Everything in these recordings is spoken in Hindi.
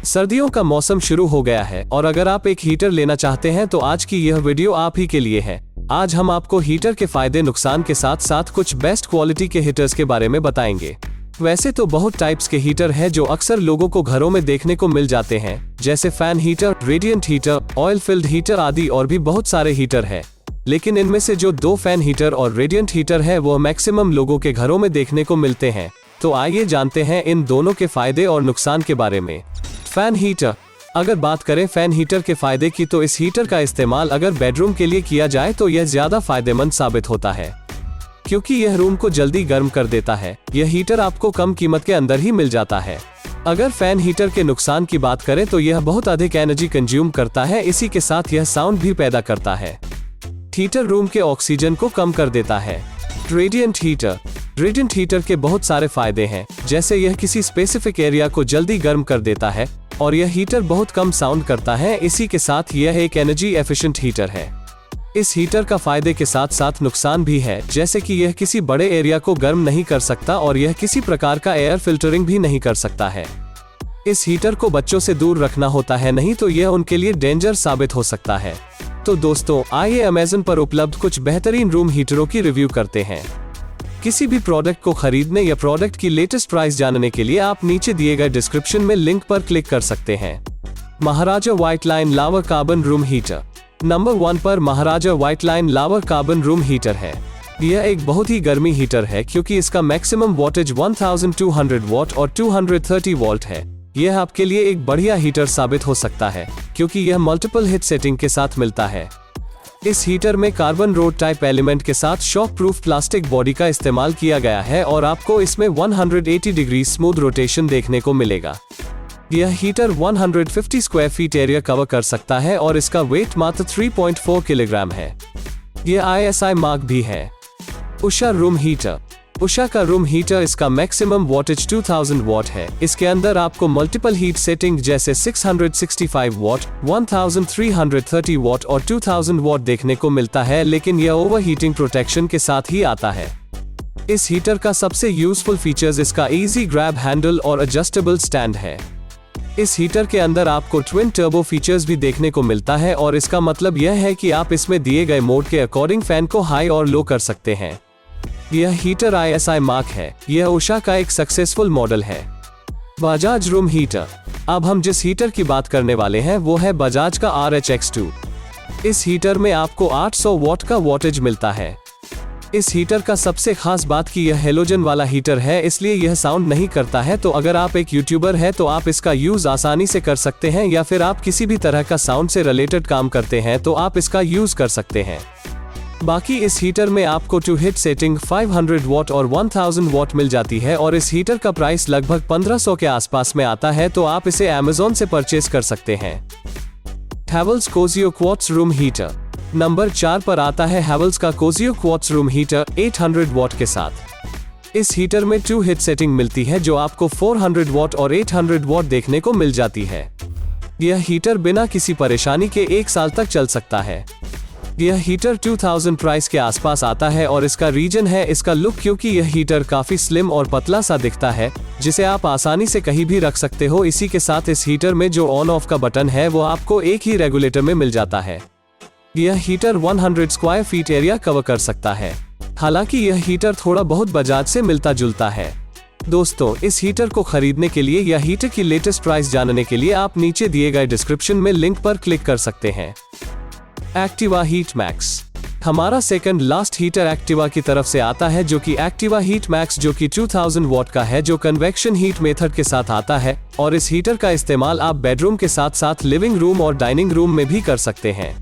सर्दियों का मौसम शुरू हो गया है और अगर आप एक हीटर लेना चाहते हैं तो आज की यह वीडियो आप ही के लिए है। आज हम आपको हीटर के फायदे नुकसान के साथ साथ कुछ बेस्ट क्वालिटी के हीटर्स के बारे में बताएंगे। वैसे तो बहुत टाइप्स के हीटर हैं जो अक्सर लोगों को घरों में देखने को मिल जाते हैं, जैसे fan heater, radiant heater, oil field heater आदि और भी बहुत सारे हीटर हैं। लेकिन इनमें से जो दो फैन हीटर और रेडिएंट हीटर है वो मैक्सिमम लोगों के घरों में देखने को मिलते हैं। तो आइए जानते हैं इन दोनों के फायदे और नुकसान के बारे में। Fan heater. अगर बात करें फैन हीटर के फायदे की तो इस हीटर का इस्तेमाल अगर बेडरूम के लिए किया जाए तो यह ज्यादा फायदेमंद साबित होता है, क्योंकि यह रूम को जल्दी गर्म कर देता है। यह हीटर आपको कम कीमत के अंदर ही मिल जाता है। अगर फैन हीटर के नुकसान की बात करें तो यह बहुत अधिक एनर्जी कंज्यूम करता है, इसी के साथ यह साउंड भी पैदा करता है। हीटर रूम के ऑक्सीजन को कम कर देता है। Radiant heater. रेडिएंट हीटर के बहुत सारे फायदे हैं, जैसे यह किसी स्पेसिफिक एरिया को जल्दी गर्म कर देता है और यह हीटर बहुत कम साउंड करता है। इसी के साथ यह एक एनर्जी एफिशिएंट हीटर है। इस हीटर का फायदे के साथ साथ नुकसान भी है, जैसे कि यह किसी बड़े एरिया को गर्म नहीं कर सकता और यह किसी प्रकार का एयर फिल्टरिंग भी नहीं कर सकता है। इस हीटर को बच्चों से दूर रखना होता है, नहीं तो यह उनके लिए डेंजर साबित हो सकता है। तो दोस्तों, आइए अमेज़न पर उपलब्ध कुछ बेहतरीन रूम हीटरों की रिव्यू करते हैं। किसी भी प्रोडक्ट को खरीदने या प्रोडक्ट की लेटेस्ट प्राइस जानने के लिए आप नीचे दिए गए डिस्क्रिप्शन में लिंक पर क्लिक कर सकते हैं। महाराजा व्हाइट लाइन लावा कार्बन रूम हीटर। नंबर 1 पर महाराजा व्हाइट लाइन लावा कार्बन रूम हीटर है। यह एक बहुत ही गर्मी हीटर है, क्योंकि इसका मैक्सिमम वोल्टेज 1200 वॉट और 230 वोल्ट है। यह आपके लिए एक बढ़िया हीटर साबित हो सकता है, क्योंकि यह मल्टीपल हीट सेटिंग के साथ मिलता है। इस हीटर में कार्बन रोड टाइप एलिमेंट के साथ शॉक प्रूफ प्लास्टिक बॉडी का इस्तेमाल किया गया है और आपको इसमें 180 डिग्री स्मूथ रोटेशन देखने को मिलेगा। यह heater 150 square feet area cover कर सकता है और इसका वेट मात्र 3.4 किलोग्राम है। यह ISI मार्क भी है। Usha room heater. उषा का रूम हीटर, इसका मैक्सिमम वोल्टेज 2000 वॉट है। इसके अंदर आपको मल्टीपल हीट सेटिंग जैसे 665 वॉट, 1330 वॉट और 2000 वॉट देखने को मिलता है, लेकिन यह ओवर हीटिंग प्रोटेक्शन के साथ ही आता है। इस हीटर का सबसे यूजफुल फीचर्स इसका इजी ग्रैब हैंडल और एडजस्टेबल स्टैंड है। इस हीटर के अंदर आपको ट्विन टर्बो फीचर्स भी देखने को मिलता है और इसका मतलब यह है कि आप इसमें दिए गए मोड के अकॉर्डिंग फैन को हाई और लो कर सकते हैं। यह हीटर ISI मार्क है। यह उषा का एक सक्सेसफुल मॉडल है। Bajaj room heater. अब हम जिस हीटर की बात करने वाले हैं वो है बजाज का RHX2। इस हीटर में आपको 800 वॉट का वोल्टेज मिलता है। इस हीटर का सबसे खास बात कि यह हेलोजन वाला हीटर है, इसलिए यह साउंड नहीं करता है। तो अगर आप एक यूट्यूबर है तो आप इसका यूज आसानी से कर सकते हैं, या फिर आप किसी भी तरह का साउंड से रिलेटेड काम करते हैं तो आप इसका यूज कर सकते हैं। बाकी इस हीटर में आपको 2 हीट सेटिंग 500 वॉट और 1000 वॉट मिल जाती है और इस हीटर का प्राइस लगभग 1500 के आसपास में आता है, तो आप इसे Amazon से परचेज कर सकते हैं। Havells कोजियो quartz room heater. Number 4 पर आता है हैवेल्स का कोजियो क्वार्ट्ज रूम हीटर 800 वॉट के साथ। इस हीटर में 2 हीट सेटिंग मिलती है जो आपको 400 वॉट और 800 वॉट देखने को मिल जाती है। यह हीटर बिना किसी परेशानी के 1 साल तक चल सकता है। यह हीटर 2000 प्राइस के आसपास आता है और इसका रीजन है इसका लुक, क्योंकि यह हीटर काफी स्लिम और पतला सा दिखता है, जिसे आप आसानी से कहीं भी रख सकते हो। इसी के साथ इस हीटर में जो ऑन ऑफ का बटन है वो आपको एक ही रेगुलेटर में मिल जाता है। यह heater 100 square feet area cover कर सकता है। हालांकि यह हीटर थोड़ा बहुत बजाज से मिलता जुलता है। दोस्तों, इस हीटर को खरीदने के लिए या हीटर की लेटेस्ट प्राइस जानने के लिए आप नीचे दिए गए डिस्क्रिप्शन में लिंक पर क्लिक कर सकते हैं। Activa heat max. हमारा सेकंड लास्ट हीटर एक्टिवा की तरफ से आता है, जो कि एक्टिवा हीट मैक्स, जो कि 2000 वॉट का है, जो कन्वेक्शन हीट मेथड के साथ आता है और इस हीटर का इस्तेमाल आप बेडरूम के साथ साथ लिविंग रूम और डाइनिंग रूम में भी कर सकते हैं।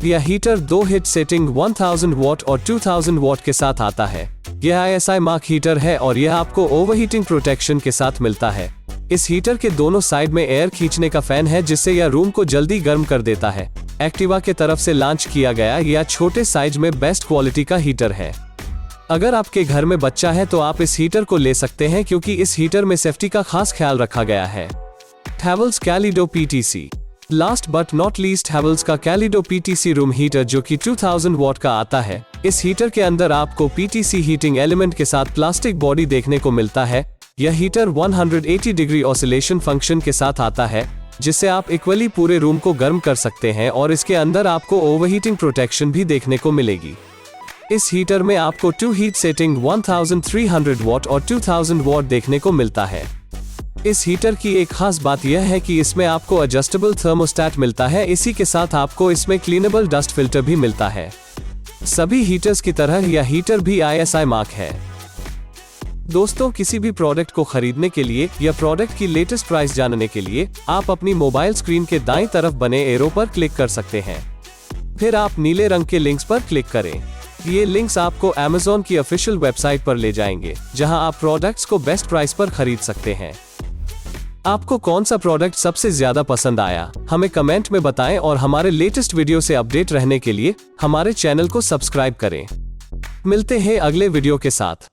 यह हीटर 2 हीट सेटिंग 1000 वॉट और 2000 वॉट के साथ आता है। यह ISI मार्क हीटर है और यह आपको ओवरहीटिंग प्रोटेक्शन के साथ मिलता है। इस हीटर के दोनों साइड में एयर खींचने का फैन है, जिससे यह रूम को जल्दी गर्म कर देता है। एक्टिवा के तरफ से लॉन्च किया गया यह छोटे साइज में बेस्ट क्वालिटी का हीटर है। अगर आपके घर में बच्चा है तो आप इस हीटर को ले सकते हैं, क्योंकि इस हीटर में सेफ्टी का खास ख्याल रखा गया है। Havells Calido PTC। Last but not least Havells का कैलिडो PTC रूम हीटर, जो कि 2000 वॉट का आता है। इस हीटर के अंदर आपको PTC हीटिंग एलिमेंट के साथ प्लास्टिक बॉडी देखने को मिलता है। यह हीटर 180 डिग्री ऑसिलेशन फंक्शन के साथ आता है, जिससे आप इक्वली पूरे रूम को गर्म कर सकते हैं और इसके अंदर आपको ओवरहीटिंग प्रोटेक्शन भी देखने को मिलेगी। इस हीटर में आपको 2 हीट सेटिंग 1300 वॉट और 2000 वॉट देखने को मिलता है। इस हीटर की एक खास बात यह है कि इसमें आपको एडजस्टेबल थर्मोस्टेट मिलता है। इसी के साथ आपको इसमें क्लीनेबल डस्ट फिल्टर भी मिलता है। सभी हीटर्स की तरह यह हीटर भी ISI मार्क है। दोस्तों, किसी भी प्रोडक्ट को खरीदने के लिए या प्रोडक्ट की लेटेस्ट प्राइस जानने के लिए आप अपनी मोबाइल स्क्रीन के दाईं तरफ बने एरो पर क्लिक कर सकते हैं। फिर आप नीले रंग के लिंक्स पर क्लिक करें। ये लिंक्स आपको Amazon की ऑफिशियल वेबसाइट पर ले जाएंगे, जहां आप प्रोडक्ट्स को बेस्ट प्राइस पर खरीद सकते हैं। आपको कौन सा प्रोडक्ट सबसे ज्यादा पसंद आया, हमें कमेंट में बताएं और हमारे लेटेस्ट वीडियो से अपडेट रहने के लिए हमारे चैनल को सब्सक्राइब करें। मिलते हैं अगले वीडियो के साथ।